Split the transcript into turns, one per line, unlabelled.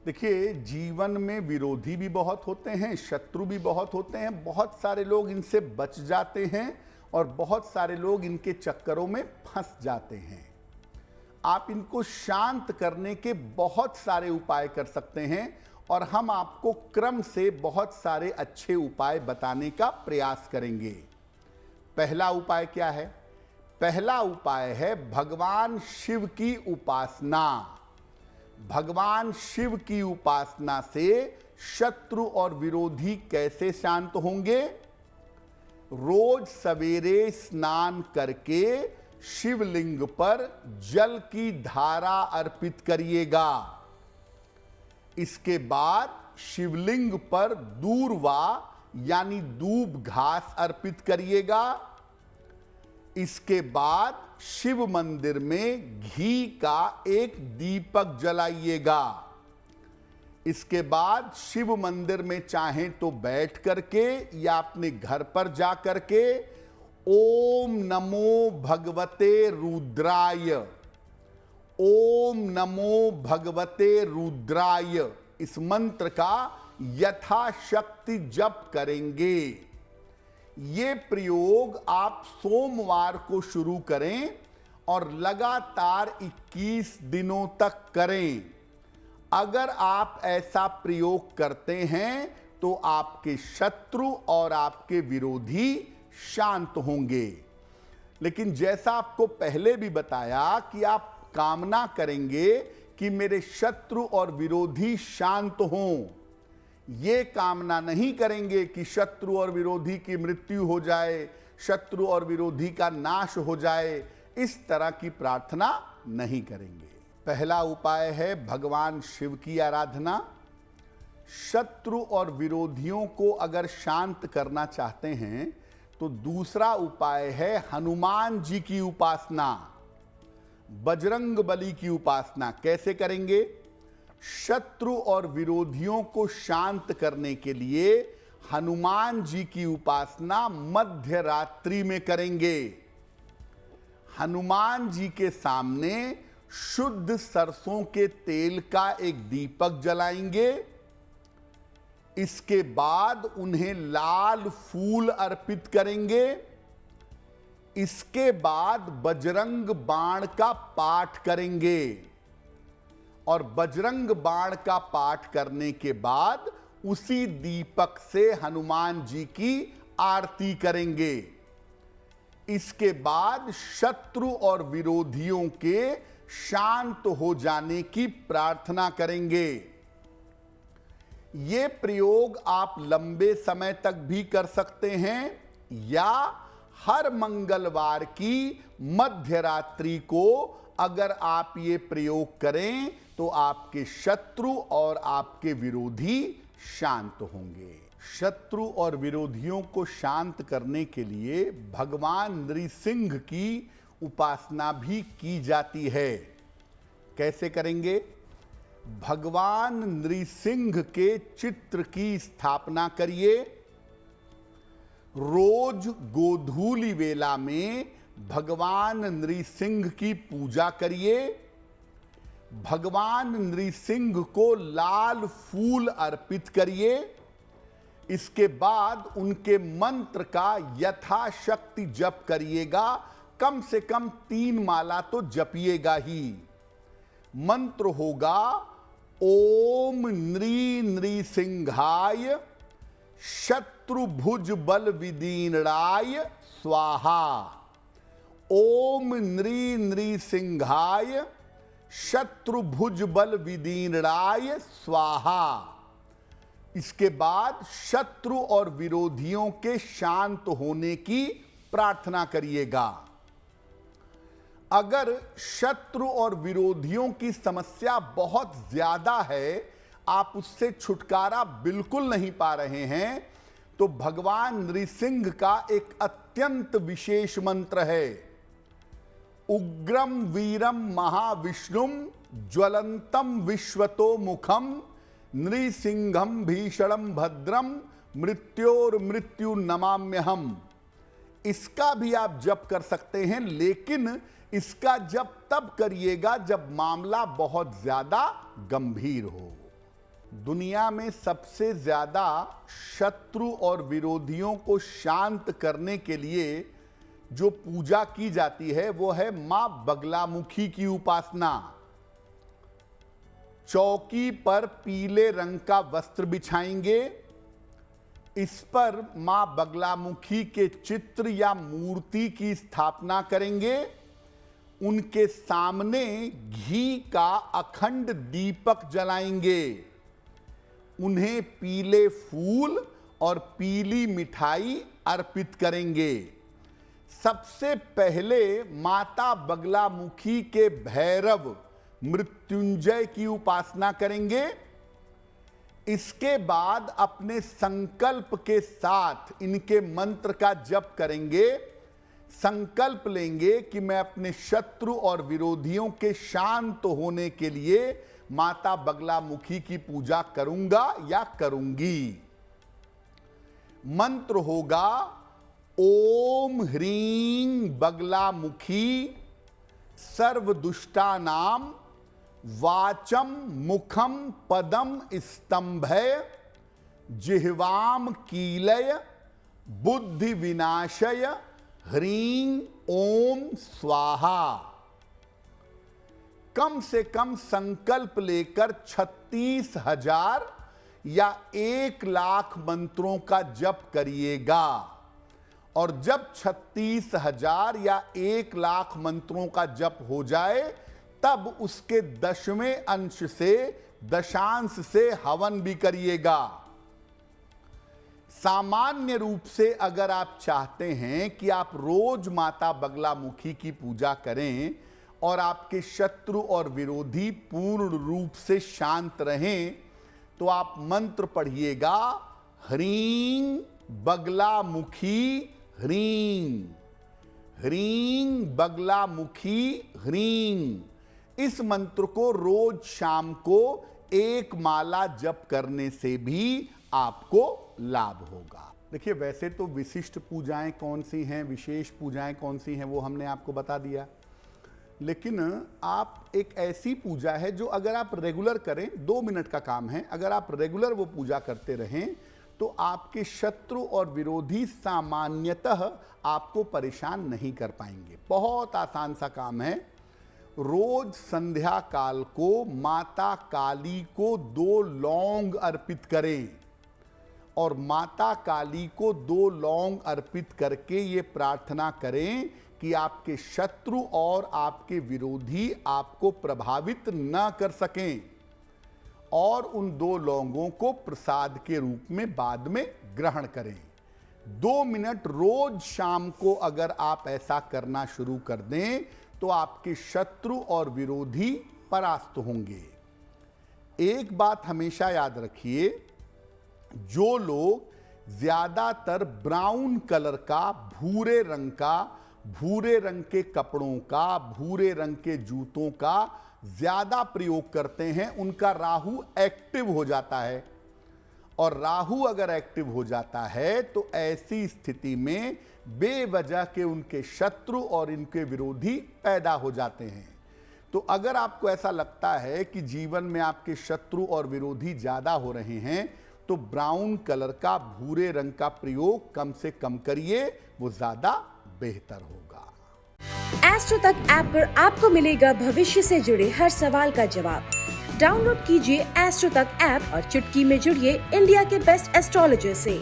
देखिए, जीवन में विरोधी भी बहुत होते हैं, शत्रु भी बहुत होते हैं। बहुत सारे लोग इनसे बच जाते हैं और बहुत सारे लोग इनके चक्करों में फंस जाते हैं। आप इनको शांत करने के बहुत सारे उपाय कर सकते हैं और हम आपको क्रम से बहुत सारे अच्छे उपाय बताने का प्रयास करेंगे। पहला उपाय क्या है? पहला उपाय है भगवान शिव की उपासना। भगवान शिव की उपासना से शत्रु और विरोधी कैसे शांत होंगे? रोज सवेरे स्नान करके शिवलिंग पर जल की धारा अर्पित करिएगा। इसके बाद शिवलिंग पर दूर्वा यानी दूब घास अर्पित करिएगा। इसके बाद शिव मंदिर में घी का एक दीपक जलाइएगा। इसके बाद शिव मंदिर में चाहें तो बैठ करके या अपने घर पर जा करके ओम नमो भगवते रुद्राय, ओम नमो भगवते रुद्राय इस मंत्र का यथाशक्ति जप करेंगे। ये प्रयोग आप सोमवार को शुरू करें और लगातार 21 दिनों तक करें। अगर आप ऐसा प्रयोग करते हैं तो आपके शत्रु और आपके विरोधी शांत होंगे। लेकिन जैसा आपको पहले भी बताया कि आप कामना करेंगे कि मेरे शत्रु और विरोधी शांत हों, ये कामना नहीं करेंगे कि शत्रु और विरोधी की मृत्यु हो जाए, शत्रु और विरोधी का नाश हो जाए। इस तरह की प्रार्थना नहीं करेंगे। पहला उपाय है भगवान शिव की आराधना। शत्रु और विरोधियों को अगर शांत करना चाहते हैं तो दूसरा उपाय है हनुमान जी की उपासना, बजरंग बली की उपासना। कैसे करेंगे? शत्रु और विरोधियों को शांत करने के लिए हनुमान जी की उपासना मध्य रात्रि में करेंगे। हनुमान जी के सामने शुद्ध सरसों के तेल का एक दीपक जलाएंगे। इसके बाद उन्हें लाल फूल अर्पित करेंगे। इसके बाद बजरंग बाण का पाठ करेंगे और बजरंग बाण का पाठ करने के बाद उसी दीपक से हनुमान जी की आरती करेंगे। इसके बाद शत्रु और विरोधियों के शांत हो जाने की प्रार्थना करेंगे। ये प्रयोग आप लंबे समय तक भी कर सकते हैं या हर मंगलवार की मध्य रात्रि को अगर आप ये प्रयोग करें तो आपके शत्रु और आपके विरोधी शांत होंगे। शत्रु और विरोधियों को शांत करने के लिए भगवान नृसिंह की उपासना भी की जाती है। कैसे करेंगे? भगवान नृसिंह के चित्र की स्थापना करिए। रोज गोधूली वेला में भगवान नृसिंह की पूजा करिए। भगवान नृसिंह को लाल फूल अर्पित करिए। इसके बाद उनके मंत्र का यथाशक्ति जप करिएगा। कम से कम 3 माला तो जपिएगा ही। मंत्र होगा ओम नृसिंहाय शत्रुभुज बल विदीर्णाय स्वाहा। ओम नृसिंहाय शत्रुभुज बल विदीर्णाय स्वाहा। इसके बाद शत्रु और विरोधियों के शांत होने की प्रार्थना करिएगा। अगर शत्रु और विरोधियों की समस्या बहुत ज्यादा है, आप उससे छुटकारा बिल्कुल नहीं पा रहे हैं, तो भगवान नृसिंह का एक अत्यंत विशेष मंत्र है। उग्रम वीरम महाविष्णुम ज्वलंतम विश्वतो मुखम नृसिंहम भीषणम भद्रम मृत्योर्मृत्यु नमाम्यहम। इसका भी आप जप कर सकते हैं, लेकिन इसका जप तब करिएगा जब मामला बहुत ज्यादा गंभीर हो। दुनिया में सबसे ज्यादा शत्रु और विरोधियों को शांत करने के लिए जो पूजा की जाती है वो है मां बगलामुखी की उपासना। चौकी पर पीले रंग का वस्त्र बिछाएंगे, इस पर मां बगलामुखी के चित्र या मूर्ति की स्थापना करेंगे, उनके सामने घी का अखंड दीपक जलाएंगे, उन्हें पीले फूल और पीली मिठाई अर्पित करेंगे। सबसे पहले माता बगलामुखी के भैरव मृत्युंजय की उपासना करेंगे। इसके बाद अपने संकल्प के साथ इनके मंत्र का जप करेंगे। संकल्प लेंगे कि मैं अपने शत्रु और विरोधियों के शांत होने के लिए माता बगलामुखी की पूजा करूंगा या करूंगी। मंत्र होगा ओम ह्रीं बगलामुखी सर्वदुष्टानां वाचम मुखम पदम स्तंभय जिह्वाम कीलय बुद्धि विनाशय ह्रीं ओम स्वाहा। कम से कम संकल्प लेकर 36,000 या 1,00,000 मंत्रों का जप करिएगा। और जब 36,000 या 1,00,000 मंत्रों का जप हो जाए तब उसके 10वें अंश से दशांश से हवन भी करिएगा। सामान्य रूप से अगर आप चाहते हैं कि आप रोज माता बगलामुखी की पूजा करें और आपके शत्रु और विरोधी पूर्ण रूप से शांत रहें तो आप मंत्र पढ़िएगा ह्रीं बगलामुखी ह्रीं, ह्रीं बगलामुखी ह्रीं। इस मंत्र को रोज शाम को 1 माला जप करने से भी आपको लाभ होगा। देखिए, वैसे तो विशिष्ट पूजाएं कौन सी हैं, विशेष पूजाएं कौन सी हैं, वो हमने आपको बता दिया। लेकिन आप एक ऐसी पूजा है जो अगर आप रेगुलर करें, 2 मिनट का काम है, अगर आप रेगुलर वो पूजा करते रहें तो आपके शत्रु और विरोधी सामान्यतः आपको परेशान नहीं कर पाएंगे। बहुत आसान सा काम है। रोज संध्या काल को माता काली को 2 लौंग अर्पित करें और माता काली को 2 लौंग अर्पित करके ये प्रार्थना करें कि आपके शत्रु और आपके विरोधी आपको प्रभावित न कर सकें और उन 2 लौंगों को प्रसाद के रूप में बाद में ग्रहण करें। 2 मिनट रोज शाम को अगर आप ऐसा करना शुरू कर दें तो आपके शत्रु और विरोधी परास्त होंगे। एक बात हमेशा याद रखिए, जो लोग ज्यादातर ब्राउन कलर का, भूरे रंग का, भूरे रंग के कपड़ों का, भूरे रंग के जूतों का ज्यादा प्रयोग करते हैं, उनका राहु एक्टिव हो जाता है। और राहु अगर एक्टिव हो जाता है तो ऐसी स्थिति में बेवजह के उनके शत्रु और इनके विरोधी पैदा हो जाते हैं। तो अगर आपको ऐसा लगता है कि जीवन में आपके शत्रु और विरोधी ज्यादा हो रहे हैं तो ब्राउन कलर का, भूरे रंग का प्रयोग कम से कम करिए, वो ज्यादा बेहतर होगा।
एस्ट्रो तक ऐप पर आपको मिलेगा भविष्य से जुड़े हर सवाल का जवाब। डाउनलोड कीजिए एस्ट्रो तक ऐप और चुटकी में जुड़िए इंडिया के बेस्ट एस्ट्रोलॉजर से।